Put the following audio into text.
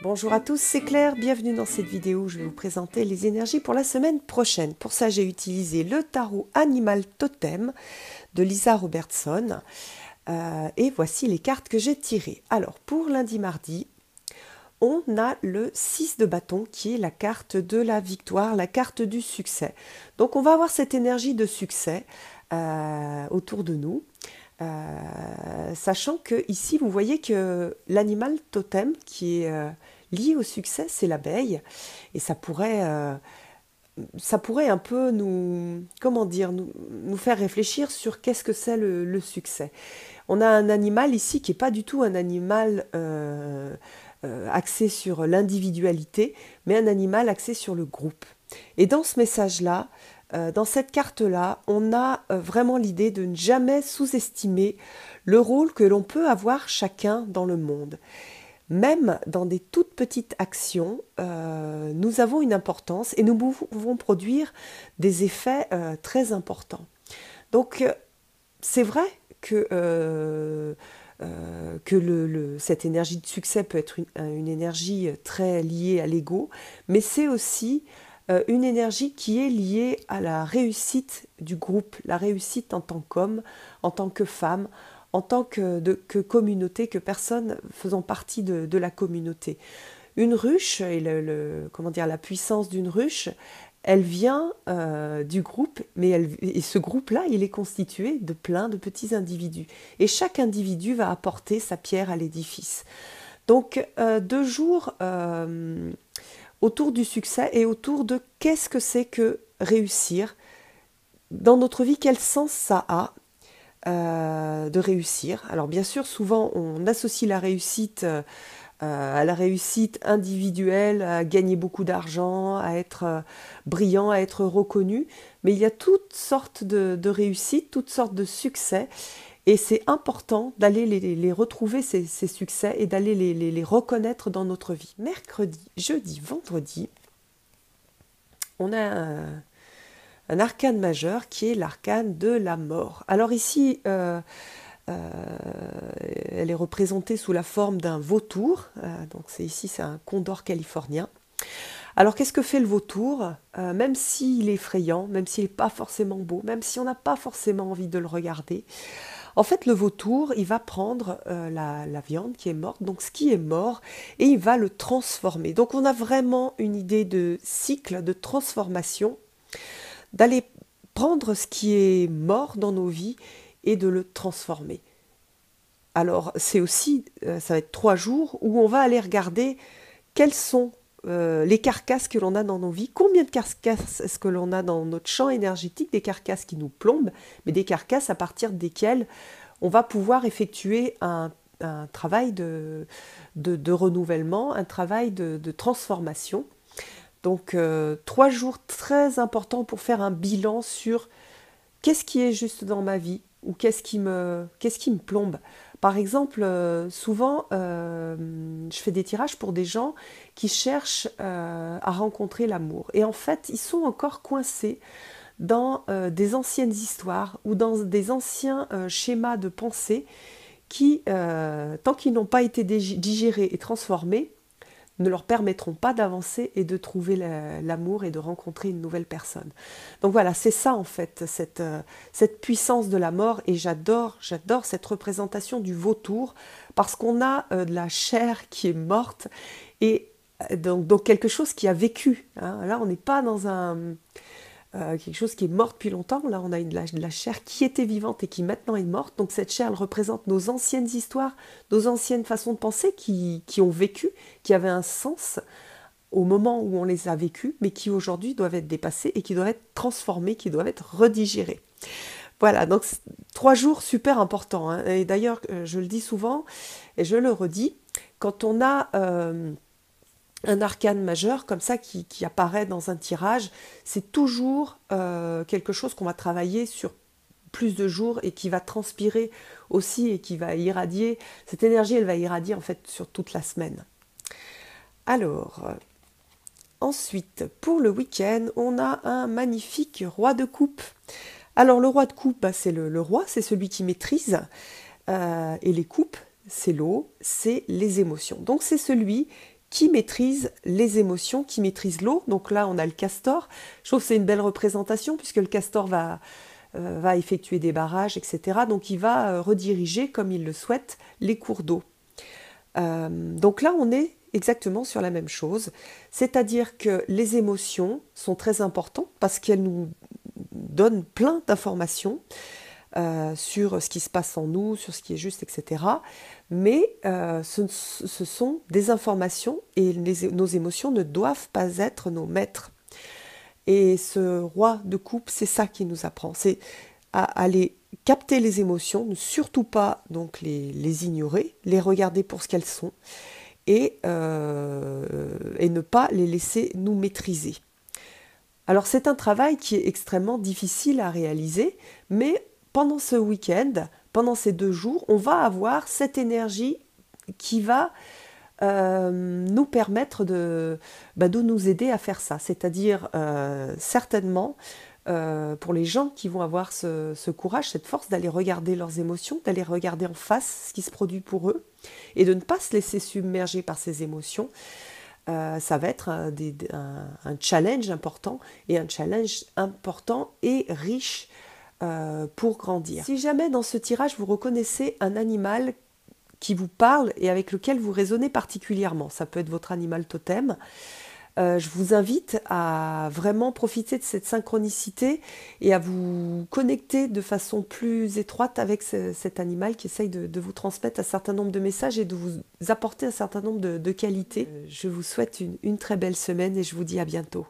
Bonjour à tous, c'est Claire, bienvenue dans cette vidéo où je vais vous présenter les énergies pour la semaine prochaine. Pour ça, j'ai utilisé le tarot Animal Totem de Lisa Robertson et voici les cartes que j'ai tirées. Alors, pour lundi-mardi, on a le 6 de bâton qui est la carte de la victoire, la carte du succès. Donc, on va avoir cette énergie de succès autour de nous. Sachant que ici vous voyez que l'animal totem qui est lié au succès, c'est l'abeille, et ça pourrait un peu nous faire réfléchir sur qu'est-ce que c'est le succès. On a un animal ici qui n'est pas du tout un animal axé sur l'individualité, mais un animal axé sur le groupe. Et dans ce message-là, dans cette carte-là, on a vraiment l'idée de ne jamais sous-estimer le rôle que l'on peut avoir chacun dans le monde. Même dans des toutes petites actions, nous avons une importance et nous pouvons produire des effets très importants. Donc, c'est vrai que cette énergie de succès peut être une énergie très liée à l'ego, mais c'est aussi une énergie qui est liée à la réussite du groupe, la réussite en tant qu'homme, en tant que femme, en tant que communauté, que personne faisant partie de la communauté. Une ruche, et la puissance d'une ruche, elle vient du groupe, et ce groupe-là, il est constitué de plein de petits individus. Et chaque individu va apporter sa pierre à l'édifice. Donc, 2 jours autour du succès et autour de qu'est-ce que c'est que réussir dans notre vie, quel sens ça a de réussir. Alors bien sûr, souvent on associe la réussite à la réussite individuelle, à gagner beaucoup d'argent, à être brillant, à être reconnu, mais il y a toutes sortes de réussites, toutes sortes de succès, et c'est important d'aller les retrouver, ces succès, et d'aller les reconnaître dans notre vie. Mercredi, jeudi, vendredi, on a un arcane majeur qui est l'arcane de la mort. Alors ici, elle est représentée sous la forme d'un vautour. Donc c'est un condor californien. Alors qu'est-ce que fait le vautour? Même s'il est effrayant, même s'il n'est pas forcément beau, même si on n'a pas forcément envie de le regarder, en fait le vautour, il va prendre la viande qui est morte, donc ce qui est mort, et il va le transformer. Donc on a vraiment une idée de cycle, de transformation, d'aller prendre ce qui est mort dans nos vies et de le transformer. Alors c'est aussi, ça va être 3 jours où on va aller regarder quelles sont les carcasses que l'on a dans nos vies, combien de carcasses est-ce que l'on a dans notre champ énergétique, des carcasses qui nous plombent, mais des carcasses à partir desquelles on va pouvoir effectuer un travail de renouvellement, un travail de transformation. Donc 3 jours très importants pour faire un bilan sur qu'est-ce qui est juste dans ma vie ou qu'est-ce qui me plombe. Par exemple, souvent, je fais des tirages pour des gens qui cherchent à rencontrer l'amour. Et en fait, ils sont encore coincés dans des anciennes histoires ou dans des anciens schémas de pensée qui, tant qu'ils n'ont pas été digérés et transformés, ne leur permettront pas d'avancer et de trouver l'amour et de rencontrer une nouvelle personne. Donc voilà, c'est ça en fait, cette puissance de la mort, et j'adore cette représentation du vautour, parce qu'on a de la chair qui est morte, et donc quelque chose qui a vécu. Hein. Là, on n'est pas dans quelque chose qui est mort depuis longtemps. Là, on a de la chair qui était vivante et qui maintenant est morte. Donc cette chair, elle représente nos anciennes histoires, nos anciennes façons de penser qui ont vécu, qui avaient un sens au moment où on les a vécues, mais qui aujourd'hui doivent être dépassées et qui doivent être transformées, qui doivent être redigérées. Voilà, donc 3 jours super importants. Hein. Et d'ailleurs, je le dis souvent et je le redis, quand on a un arcane majeur comme ça qui apparaît dans un tirage, c'est toujours quelque chose qu'on va travailler sur plus de jours et qui va transpirer aussi et qui va irradier. Cette énergie, elle va irradier en fait sur toute la semaine. Alors, ensuite, pour le week-end, on a un magnifique roi de coupe. Alors, le roi de coupe, c'est le roi, c'est celui qui maîtrise. Et les coupes, c'est l'eau, c'est les émotions. Donc, c'est celui qui maîtrise les émotions, qui maîtrise l'eau. Donc là, on a le castor. Je trouve que c'est une belle représentation puisque le castor va effectuer des barrages, etc. Donc il va rediriger, comme il le souhaite, les cours d'eau. Donc là, on est exactement sur la même chose. C'est-à-dire que les émotions sont très importantes parce qu'elles nous donnent plein d'informations sur ce qui se passe en nous, sur ce qui est juste, etc. Mais ce sont des informations et nos émotions ne doivent pas être nos maîtres. Et ce roi de coupe, c'est ça qui nous apprend, c'est à aller capter les émotions, ne surtout pas donc les ignorer, les regarder pour ce qu'elles sont et ne pas les laisser nous maîtriser. Alors c'est un travail qui est extrêmement difficile à réaliser, mais pendant ce week-end, pendant ces 2 jours, on va avoir cette énergie qui va nous permettre de nous aider à faire ça. C'est-à-dire certainement pour les gens qui vont avoir ce courage, cette force d'aller regarder leurs émotions, d'aller regarder en face ce qui se produit pour eux et de ne pas se laisser submerger par ces émotions. Ça va être un challenge important et riche pour grandir. Si jamais dans ce tirage vous reconnaissez un animal qui vous parle et avec lequel vous raisonnez particulièrement, ça peut être votre animal totem, je vous invite à vraiment profiter de cette synchronicité et à vous connecter de façon plus étroite avec cet animal qui essaye de vous transmettre un certain nombre de messages et de vous apporter un certain nombre de qualités. Je vous souhaite une très belle semaine et je vous dis à bientôt.